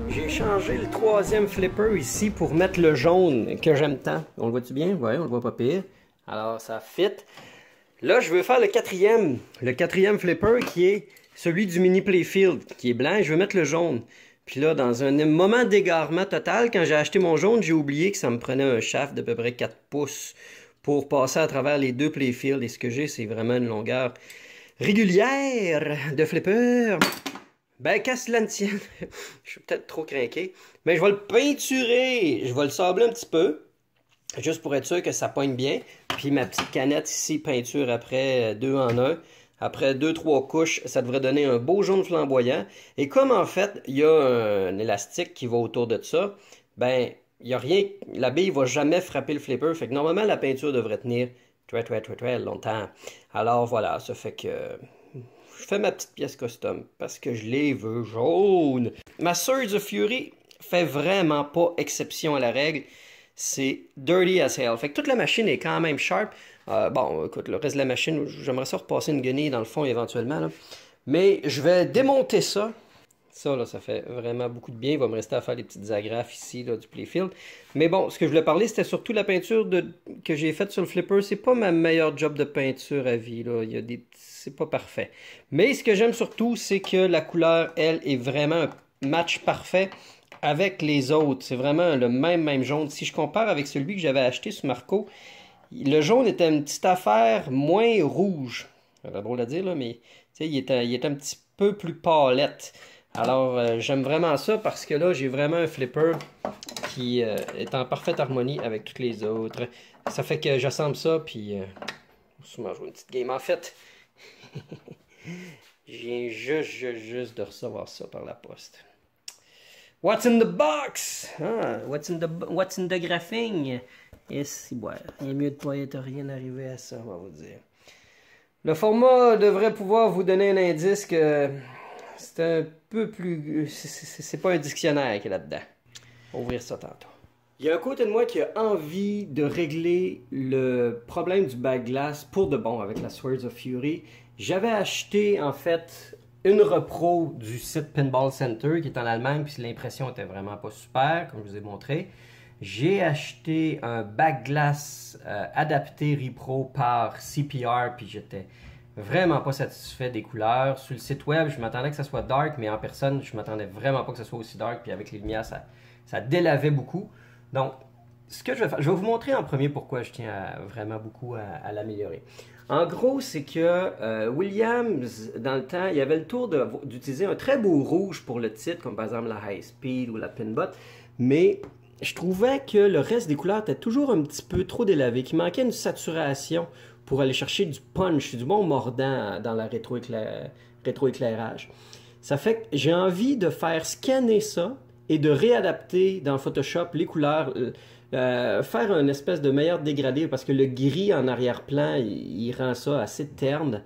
J'ai changé le troisième flipper ici pour mettre le jaune que j'aime tant. On le voit-tu bien? Oui, on le voit pas pire. Alors ça fit. Là, je veux faire le quatrième flipper qui est celui du mini Playfield, qui est blanc, et je veux mettre le jaune. Puis là, dans un moment d'égarement total, quand j'ai acheté mon jaune, j'ai oublié que ça me prenait un shaft d'à peu près 4 pouces pour passer à travers les deux Playfield. Et ce que j'ai, c'est vraiment une longueur régulière de flipper. Ben, qu'à cela ne tienne, je suis peut-être trop craqué, mais je vais le peinturer, je vais le sabler un petit peu, juste pour être sûr que ça poigne bien. Puis ma petite canette ici, peinture après 2 en 1. Après 2-3 couches, ça devrait donner un beau jaune flamboyant. Et comme en fait, il y a un élastique qui va autour de ça, ben, il n'y a rien, la bille ne va jamais frapper le flipper. Fait que normalement, la peinture devrait tenir très longtemps. Alors voilà, ça fait que je fais ma petite pièce custom parce que je les veux jaunes. Ma Swords of Fury fait vraiment pas exception à la règle. C'est dirty as hell. Fait que toute la machine est quand même sharp. Bon, écoute, le reste de la machine, j'aimerais ça repasser une guenille dans le fond éventuellement. Là. Mais je vais démonter ça. Ça, là, ça fait vraiment beaucoup de bien. Il va me rester à faire des petites agrafes ici, là, du Playfield. Mais bon, ce que je voulais parler, c'était surtout la peinture que j'ai faite sur le flipper. C'est pas ma meilleure job de peinture à vie, là. Il y a des... C'est pas parfait. Mais ce que j'aime surtout, c'est que la couleur, elle, est vraiment un match parfait avec les autres. C'est vraiment le même jaune. Si je compare avec celui que j'avais acheté sur Marco, le jaune était une petite affaire moins rouge. C'est drôle à dire, là, mais il était un petit peu plus pâlette. Alors, j'aime vraiment ça parce que là, j'ai vraiment un flipper qui est en parfaite harmonie avec toutes les autres. Ça fait que j'assemble ça, puis on va sûrement jouer une petite game. En fait, je viens juste de recevoir ça par la poste. What's in the box? Ah, what's in the graphing? Et si, ouais, il est mieux de pas être rien arrivé à ça, on va vous dire. Le format devrait pouvoir vous donner un indice que c'est un peu plus... C'est pas un dictionnaire qui est là-dedans. On va ouvrir ça tantôt. Il y a un côté de moi qui a envie de régler le problème du back glass pour de bon avec la Swords of Fury. J'avais acheté, en fait, une repro du site Pinball Center qui est en Allemagne, puis l'impression était vraiment pas super, comme je vous ai montré. J'ai acheté un back glass adapté repro par CPR, puis j'étais vraiment pas satisfait des couleurs. Sur le site web, je m'attendais que ça soit dark, mais en personne, je m'attendais vraiment pas que ça soit aussi dark, puis avec les lumières, ça délavait beaucoup. Donc, ce que je vais faire, je vais vous montrer en premier pourquoi je tiens vraiment beaucoup à l'améliorer. En gros, c'est que Williams, dans le temps, il avait le tour d'utiliser un très beau rouge pour le titre, comme par exemple la High Speed ou la Pinbot, mais je trouvais que le reste des couleurs était toujours un petit peu trop délavé, qu'il manquait une saturation pour aller chercher du punch, du bon mordant dans la rétroéclairage. Ça fait que j'ai envie de faire scanner ça et de réadapter dans Photoshop les couleurs, faire une espèce de meilleur dégradé parce que le gris en arrière-plan, il rend ça assez terne.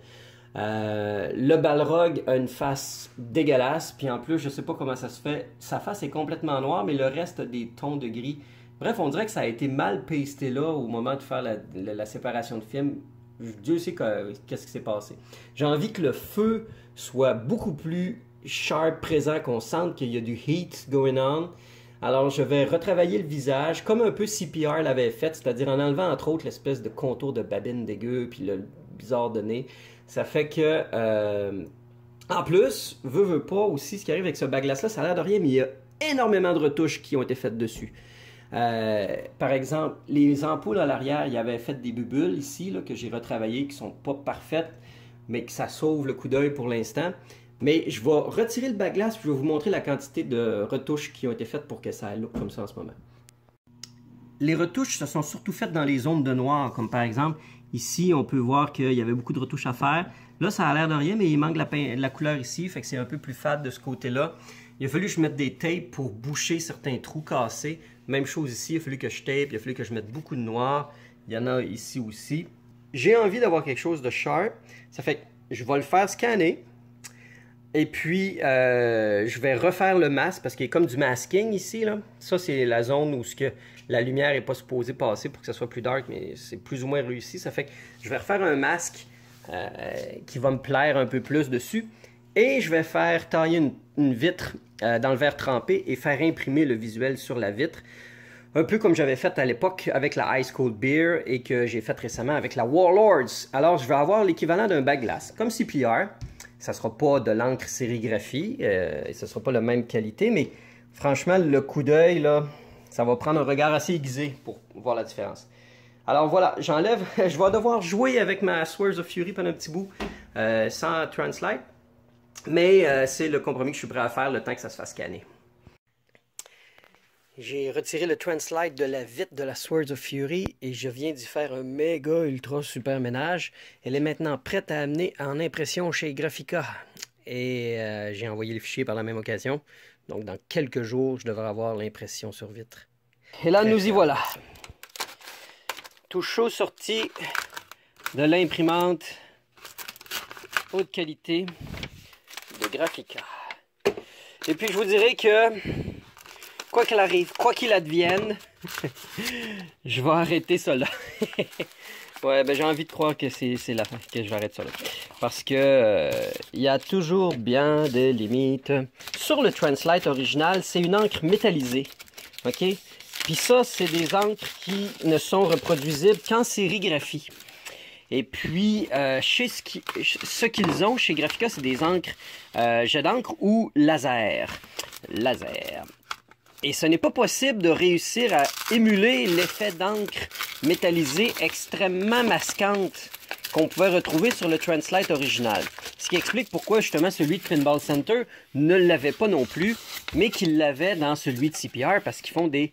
Le Balrog a une face dégueulasse, puis en plus, je sais pas comment ça se fait, sa face est complètement noire, mais le reste a des tons de gris. Bref, on dirait que ça a été mal pasté là au moment de faire la séparation de film. Dieu sait qu'est-ce qui s'est passé. J'ai envie que le feu soit beaucoup plus sharp, présent, qu'on sente qu'il y a du heat going on. Alors, je vais retravailler le visage comme un peu CPR l'avait fait, c'est-à-dire en enlevant entre autres l'espèce de contour de babine dégueu, puis le bizarre de nez. Ça fait que, en plus, veut pas aussi, ce qui arrive avec ce back glass-là, ça a l'air de rien, mais il y a énormément de retouches qui ont été faites dessus. Par exemple, les ampoules à l'arrière, il y avait fait des bulles ici, là, que j'ai retravaillées, qui sont pas parfaites, mais que ça sauve le coup d'œil pour l'instant. Mais je vais retirer le back glass, puis je vais vous montrer la quantité de retouches qui ont été faites pour que ça look comme ça en ce moment. Les retouches se sont surtout faites dans les zones de noir, comme par exemple, ici, on peut voir qu'il y avait beaucoup de retouches à faire. Là, ça a l'air de rien, mais il manque la couleur ici, fait que c'est un peu plus fade de ce côté-là. Il a fallu que je mette des tapes pour boucher certains trous cassés. Même chose ici, il a fallu que je tape, il a fallu que je mette beaucoup de noir. Il y en a ici aussi. J'ai envie d'avoir quelque chose de sharp. Ça fait que je vais le faire scanner. Et puis, je vais refaire le masque parce qu'il y a comme du masking ici, là. Ça, c'est la zone où la lumière n'est pas supposée passer pour que ça soit plus dark, mais c'est plus ou moins réussi. Ça fait que je vais refaire un masque qui va me plaire un peu plus dessus. Et je vais faire tailler une vitre dans le verre trempé et faire imprimer le visuel sur la vitre. Un peu comme j'avais fait à l'époque avec la Ice Cold Beer et que j'ai fait récemment avec la Warlords. Alors, je vais avoir l'équivalent d'un bac glace, comme CPR. Ça ne sera pas de l'encre sérigraphie et ce ne sera pas la même qualité, mais franchement, le coup d'œil, là, ça va prendre un regard assez aiguisé pour voir la différence. Alors voilà, j'enlève, je vais devoir jouer avec ma Swords of Fury pendant un petit bout sans Translite, mais c'est le compromis que je suis prêt à faire le temps que ça se fasse scanner. J'ai retiré le Translite de la vitre de la Swords of Fury et je viens d'y faire un méga ultra super ménage. Elle est maintenant prête à amener en impression chez Graphica. Et j'ai envoyé le fichier par la même occasion. Donc dans quelques jours, je devrais avoir l'impression sur vitre. Et là, nous y voilà. Tout chaud sorti de l'imprimante haute qualité de Graphica. Et puis je vous dirais que quoi qu'il arrive, quoi qu'il advienne, je vais arrêter ça là. Ouais, ben j'ai envie de croire que c'est la fin, que je vais arrêter ça là. Parce que il y a toujours bien des limites. Sur le Translite original, c'est une encre métallisée. OK? Puis ça, c'est des encres qui ne sont reproduisibles qu'en sérigraphie. Et puis, ce qu'ils ont chez Graphica, c'est des encres jet d'encre ou laser. Et ce n'est pas possible de réussir à émuler l'effet d'encre métallisée extrêmement masquante qu'on pouvait retrouver sur le Translite original. Ce qui explique pourquoi justement celui de Pinball Center ne l'avait pas non plus, mais qu'il l'avait dans celui de CPR parce qu'ils font des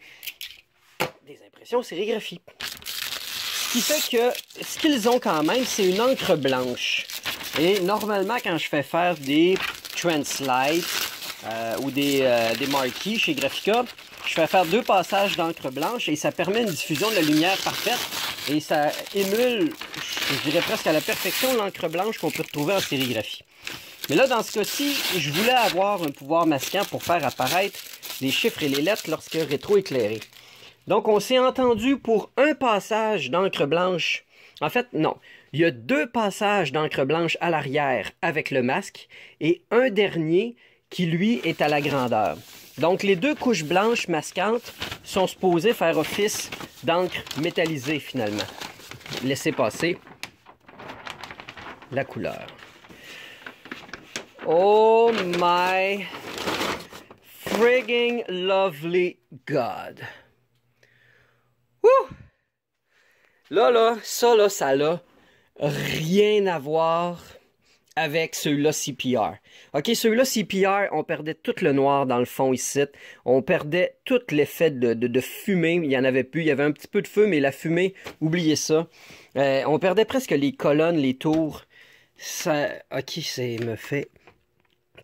impressions sérigraphie. Ce qui fait que ce qu'ils ont quand même, c'est une encre blanche. Et normalement, quand je fais faire des Translite, ou des marquis chez Graphica, je fais faire 2 passages d'encre blanche et ça permet une diffusion de la lumière parfaite et ça émule, je dirais presque à la perfection, l'encre blanche qu'on peut retrouver en sérigraphie. Mais là, dans ce cas-ci, je voulais avoir un pouvoir masquant pour faire apparaître les chiffres et les lettres lorsque rétro-éclairé. Donc, on s'est entendu pour un passage d'encre blanche. En fait, non. Il y a 2 passages d'encre blanche à l'arrière avec le masque et un dernier qui, lui, est à la grandeur. Donc, les 2 couches blanches masquantes sont supposées faire office d'encre métallisée, finalement. Laissez passer la couleur. Oh my frigging lovely God! Wouh! Là, ça n'a rien à voir avec ceux-là CPR. OK, ceux-là CPR, on perdait tout le noir dans le fond ici. On perdait tout l'effet de fumée. Il n'y en avait plus. Il y avait un petit peu de feu, mais la fumée, oubliez ça. On perdait presque les colonnes, les tours. Ça, OK, ça me fait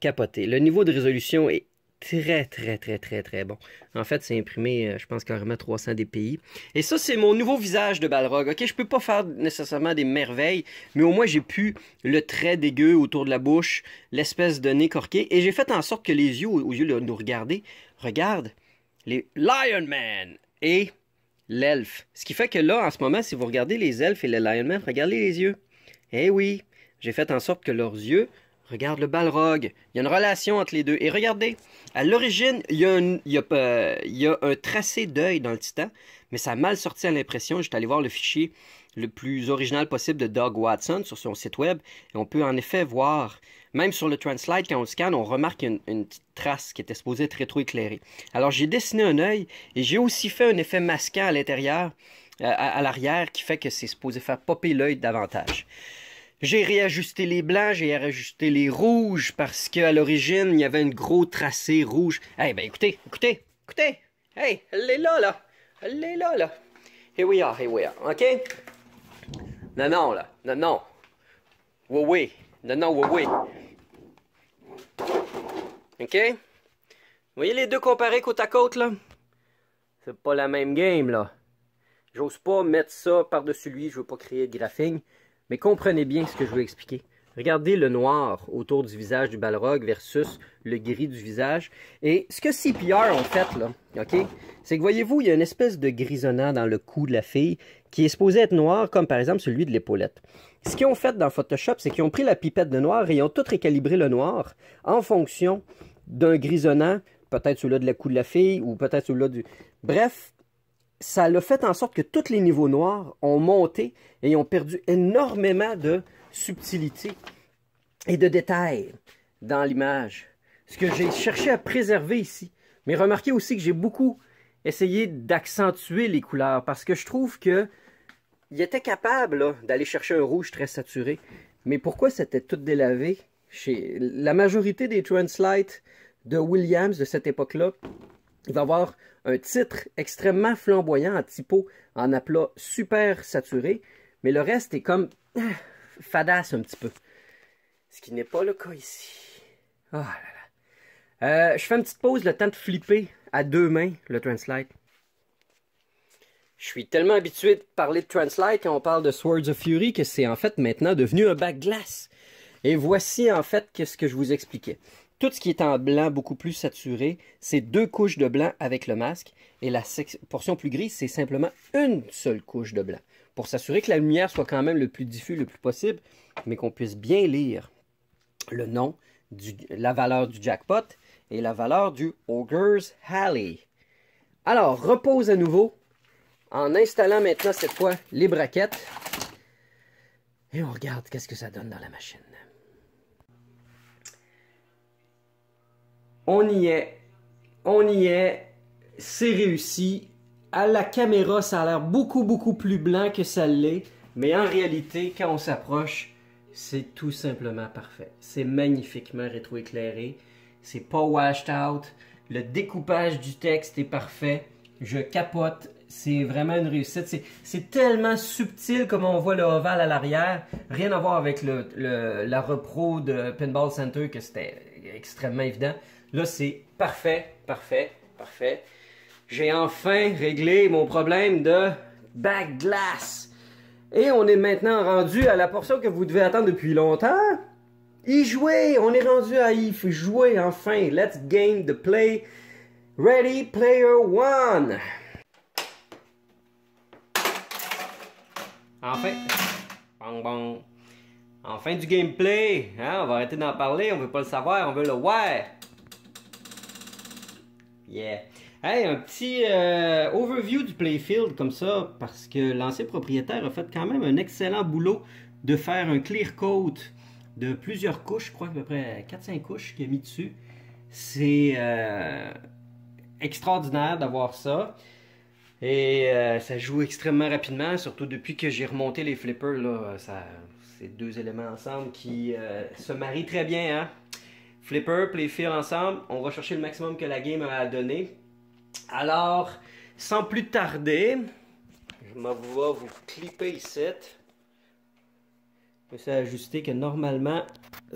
capoter. Le niveau de résolution est très bon. En fait, c'est imprimé, je pense, carrément 300 dpi. Et ça, c'est mon nouveau visage de Balrog. OK, je peux pas faire nécessairement des merveilles, mais au moins, j'ai pu le trait dégueu autour de la bouche, l'espèce de nez corqué. Et j'ai fait en sorte que les yeux, aux yeux de nous regarder, regardent les Lion Man et l'elfe. Ce qui fait que là, en ce moment, si vous regardez les elfes et les Lion Man, regardez les yeux. Eh oui, j'ai fait en sorte que leurs yeux regardent le Balrog. Il y a une relation entre les deux. Et regardez, à l'origine, il y a un tracé d'œil dans le Titan, mais ça a mal sorti à l'impression. J'étais allé voir le fichier le plus original possible de Doug Watson sur son site web. Et on peut en effet voir, même sur le Translite, quand on le scanne, on remarque une petite trace qui était supposée être rétro-éclairée. Alors j'ai dessiné un œil et j'ai aussi fait un effet masquant à l'intérieur, à l'arrière, qui fait que c'est supposé faire popper l'œil davantage. J'ai réajusté les blancs, j'ai réajusté les rouges parce qu'à l'origine, il y avait un gros tracé rouge. Eh ben écoutez. Hey, elle est là. Here we are, OK? Non, là. Non. Oui. Non. OK? Vous voyez les deux comparés côte à côte, là? C'est pas la même game, là. J'ose pas mettre ça par-dessus lui, je veux pas créer de graphing. Mais comprenez bien ce que je veux expliquer. Regardez le noir autour du visage du Balrog versus le gris du visage. Et ce que CPR ont fait, là, ok, c'est que voyez-vous, il y a une espèce de grisonnant dans le cou de la fille qui est supposé être noir, comme par exemple celui de l'épaulette. Ce qu'ils ont fait dans Photoshop, c'est qu'ils ont pris la pipette de noir et ils ont tout récalibré le noir en fonction d'un grisonnant, peut-être celui-là de la cou de la fille ou peut-être celui-là du... Bref, ça l'a fait en sorte que tous les niveaux noirs ont monté et ont perdu énormément de subtilité et de détails dans l'image. Ce que j'ai cherché à préserver ici. Mais remarquez aussi que j'ai beaucoup essayé d'accentuer les couleurs parce que je trouve que il était capable d'aller chercher un rouge très saturé. Mais pourquoi c'était tout délavé? Chez la majorité des Translight de Williams de cette époque-là, il va avoir un titre extrêmement flamboyant en typo, en aplat super saturé, mais le reste est comme fadasse un petit peu. Ce qui n'est pas le cas ici. Oh là là. Je fais une petite pause, le temps de flipper à deux mains le Translight. Je suis tellement habitué de parler de Translight quand on parle de Swords of Fury que c'est en fait maintenant devenu un bac glace. Et voici en fait ce que je vous expliquais. Tout ce qui est en blanc beaucoup plus saturé, c'est 2 couches de blanc avec le masque. Et la portion plus grise, c'est simplement une seule couche de blanc. Pour s'assurer que la lumière soit quand même le plus diffus, le plus possible, mais qu'on puisse bien lire le nom, la valeur du jackpot et la valeur du Ogre's Alley. Alors, repose à nouveau en installant maintenant cette fois les braquettes. Et on regarde qu'est-ce que ça donne dans la machine. On y est, c'est réussi. À la caméra, ça a l'air beaucoup plus blanc que ça l'est, mais en réalité, quand on s'approche, c'est tout simplement parfait. C'est magnifiquement rétroéclairé, c'est pas washed out, le découpage du texte est parfait, je capote, c'est vraiment une réussite. C'est tellement subtil comme on voit le ovale à l'arrière, rien à voir avec la repro de Pinball Center que c'était extrêmement évident. Là, c'est parfait. J'ai enfin réglé mon problème de back glass. Et on est maintenant rendu à la portion que vous devez attendre depuis longtemps. Y jouer! On est rendu à y jouer enfin. Let's game the play. Ready, player one! Enfin. Bang bang. Enfin du gameplay. Hein? On va arrêter d'en parler. On veut pas le savoir. On veut le voir. Yeah. Hey, un petit overview du playfield comme ça, parce que l'ancien propriétaire a fait quand même un excellent boulot de faire un clear coat de plusieurs couches, je crois à peu près 4-5 couches qu'il a mis dessus. C'est extraordinaire d'avoir ça. Et ça joue extrêmement rapidement, surtout depuis que j'ai remonté les flippers, là, c'est deux éléments ensemble qui se marient très bien, hein? Flipper, playfield ensemble, on va chercher le maximum que la game a donné. Alors, sans plus tarder, je vais vous clipper ici. Je vais ajuster que normalement,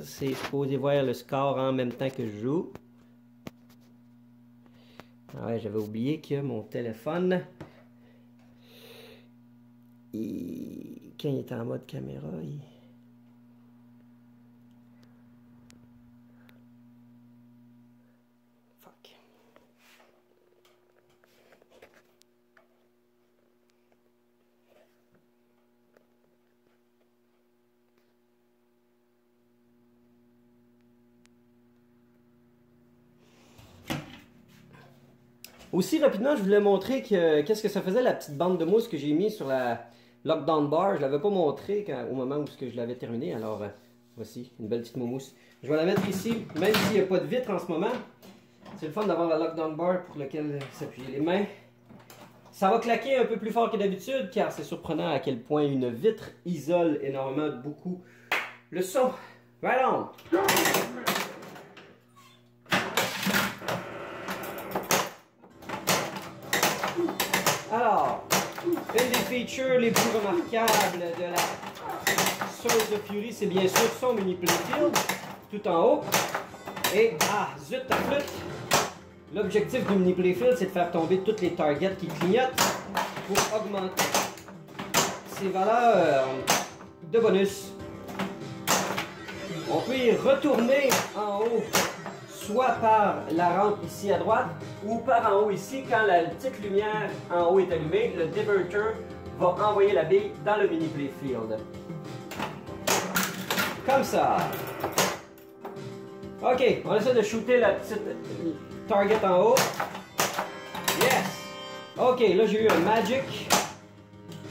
c'est supposé voir le score en même temps que je joue. Ah ouais, j'avais oublié que mon téléphone, quand il est en mode caméra, Aussi rapidement, je voulais montrer qu'est-ce que ça faisait la petite bande de mousse que j'ai mis sur la lockdown bar. Je l'avais pas montré au moment où je l'avais terminé. Alors voici une belle petite mousse. Je vais la mettre ici, même s'il n'y a pas de vitre en ce moment. C'est le fun d'avoir la lockdown bar pour laquelle s'appuyer les mains. Ça va claquer un peu plus fort que d'habitude car c'est surprenant à quel point une vitre isole énormément beaucoup le son. Right on! Alors, une des features les plus remarquables de la Swords of Fury, c'est bien sûr son mini playfield, tout en haut. Et, zut ta flûte! L'objectif du mini playfield, c'est de faire tomber toutes les targets qui clignotent pour augmenter ses valeurs de bonus. On peut y retourner en haut, soit par la rampe ici à droite, ou par en haut ici, quand la petite lumière en haut est allumée, le diverter va envoyer la bille dans le mini playfield. Comme ça. Ok, on essaie de shooter la petite target en haut. Yes! Ok, là j'ai eu un magic,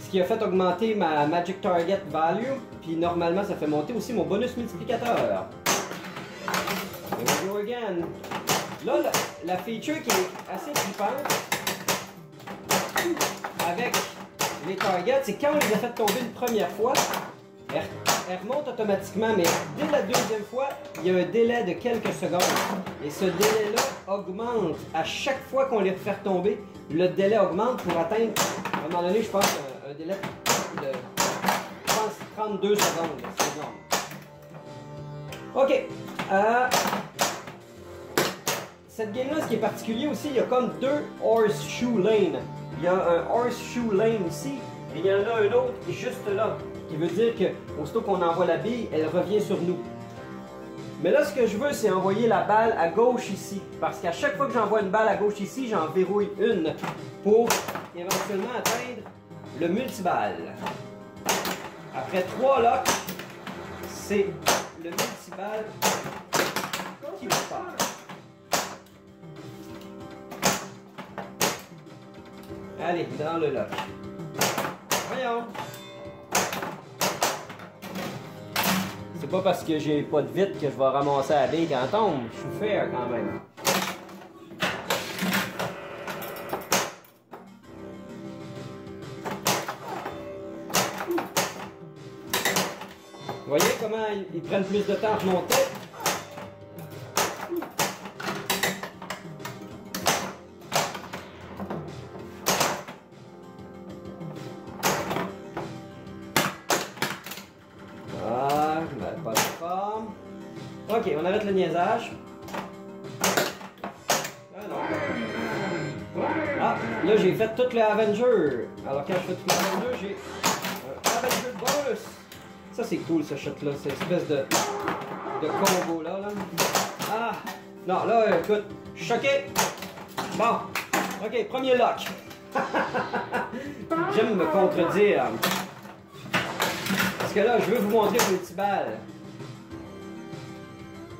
ce qui a fait augmenter ma magic target value, puis normalement ça fait monter aussi mon bonus multiplicateur. Here we go again. Là, la feature qui est assez flippante avec les targets, c'est quand on les a fait tomber une première fois, elle remonte automatiquement, mais dès la deuxième fois, il y a un délai de quelques secondes. Et ce délai-là augmente à chaque fois qu'on les fait tomber. Le délai augmente pour atteindre, à un moment donné, je pense, un délai de, je pense, 32 secondes. C'est énorme. Ok. Cette game-là, ce qui est particulier aussi, il y a comme deux horseshoe lanes. Il y a un horseshoe lane ici, et il y en a un autre juste là. Qui veut dire que, aussitôt qu'on envoie la bille, elle revient sur nous. Mais là, ce que je veux, c'est envoyer la balle à gauche ici. Parce qu'à chaque fois que j'envoie une balle à gauche ici, j'en verrouille une pour éventuellement atteindre le multiballe. Après 3 locks, c'est le multiballe qui va faire. Allez, dans le lock. Voyons. C'est pas parce que j'ai pas de vite que je vais ramasser la bille quand elle tombe. Je suis fair quand même. Vous voyez comment ils prennent plus de temps à remonter? Ok, on arrête le niaisage. Ah non. Ah, là j'ai fait tout le Avenger. Alors quand je fais tout le Avenger, j'ai un Avenger bonus. Ça c'est cool ce shot là, cette espèce de combo là. Ah, non là écoute, je suis choqué. Bon, ok, premier lock. J'aime me contredire. Parce que là, je veux vous montrer le petit balle.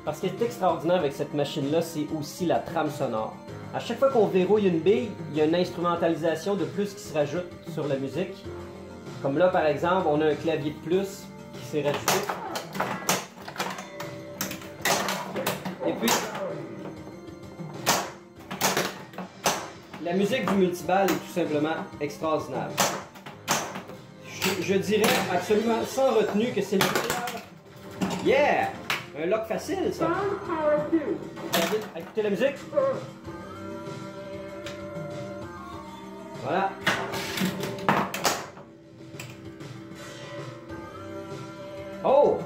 Parce ce qui est extraordinaire avec cette machine-là, c'est aussi la trame sonore. À chaque fois qu'on verrouille une bille, il y a une instrumentalisation de plus qui se rajoute sur la musique. Comme là, par exemple, on a un clavier de plus qui s'est rajouté. Et puis, la musique du multiball est tout simplement extraordinaire. Je dirais absolument sans retenue que c'est le meilleur. Yeah! Un lock facile, ça. Écoutez la musique. Voilà. Oh!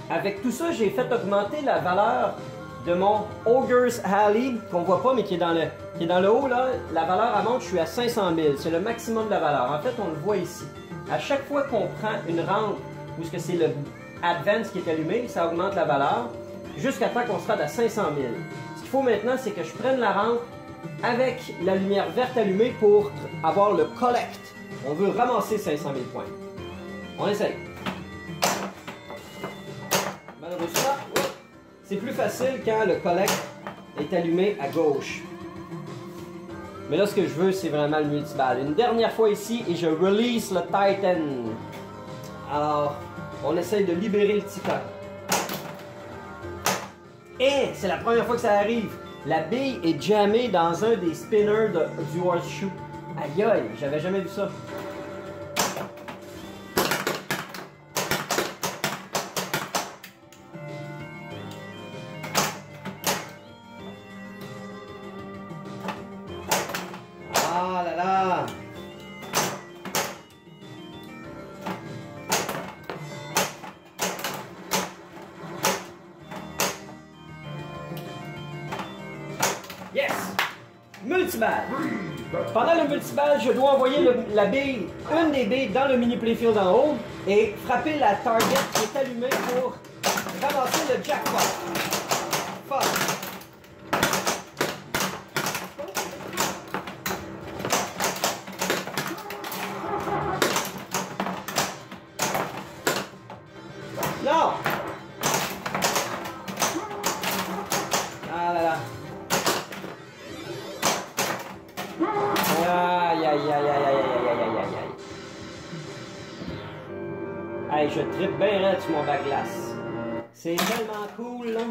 Avec tout ça, j'ai fait augmenter la valeur de mon Ogre's Alley, qu'on voit pas, mais qui est dans le haut, là. La valeur à monte, je suis à 500 000. C'est le maximum de la valeur. En fait, on le voit ici. À chaque fois qu'on prend une rampe, où est-ce que c'est le Advance qui est allumé, ça augmente la valeur, jusqu'à temps qu'on se rende à 500 000. Ce qu'il faut maintenant, c'est que je prenne la rampe avec la lumière verte allumée pour avoir le collect. On veut ramasser 500 000 points. On essaye. Malheureusement, c'est plus facile quand le collect est allumé à gauche. Mais là, ce que je veux, c'est vraiment le multiball. Une dernière fois ici, et je release le Titan. Alors, on essaye de libérer le Titan. Et c'est la première fois que ça arrive. La bille est jammée dans un des spinners du horseshoe. Aïe aïe, j'avais jamais vu ça. Ah là là! Yes! Multiball! Pendant le multiball, je dois envoyer la bille, une des billes dans le mini playfield en haut et frapper la target qui est allumée pour ramasser le jackpot. Fuck. Non! Ah là là. Aïe aïe aïe aïe aïe aïe aïe aïe aïe aïe. Hey, je trippe bien raide sur mon bac-glace. C'est tellement cool, là.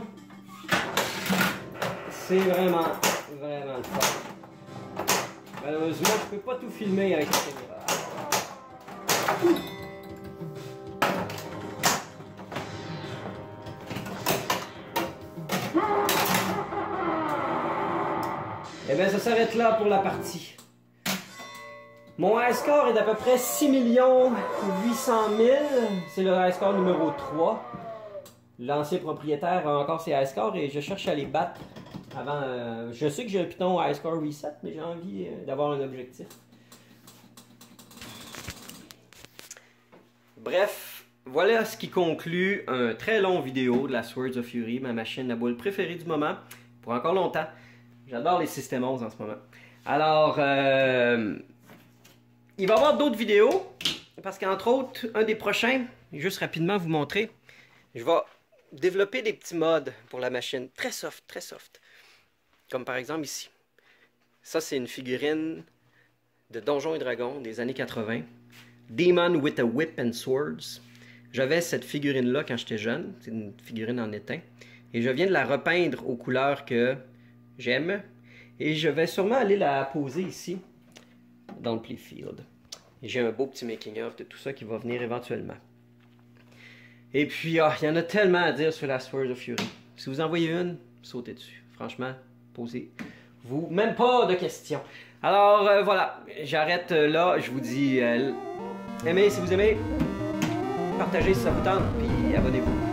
C'est vraiment, vraiment le fun. Malheureusement, je peux pas tout filmer avec la caméra. Eh bien, ça s'arrête là pour la partie. Mon high score est d'à peu près 6 800 000. C'est le high score numéro 3. L'ancien propriétaire a encore ses high scores et je cherche à les battre avant. Je sais que j'ai un Python high score reset, mais j'ai envie d'avoir un objectif. Bref, voilà ce qui conclut un très long vidéo de la Swords of Fury, ma machine à boule préférée du moment, pour encore longtemps. J'adore les System 11 en ce moment. Alors, il va y avoir d'autres vidéos, parce qu'entre autres, un des prochains, juste rapidement vous montrer, je vais développer des petits mods pour la machine, très soft, comme par exemple ici. Ça, c'est une figurine de Donjons et Dragons des années 80, Demon with a Whip and Swords. J'avais cette figurine-là quand j'étais jeune, c'est une figurine en étain, et je viens de la repeindre aux couleurs que j'aime, et je vais sûrement aller la poser ici, dans le playfield. Et j'ai un beau petit making-of de tout ça qui va venir éventuellement. Et puis, il y en a tellement à dire sur la Swords of Fury. Si vous en voyez une, sautez dessus. Franchement, posez-vous même pas de questions. Alors, voilà, j'arrête là. Je vous dis, aimez si vous aimez, partagez si ça vous tente, puis abonnez-vous.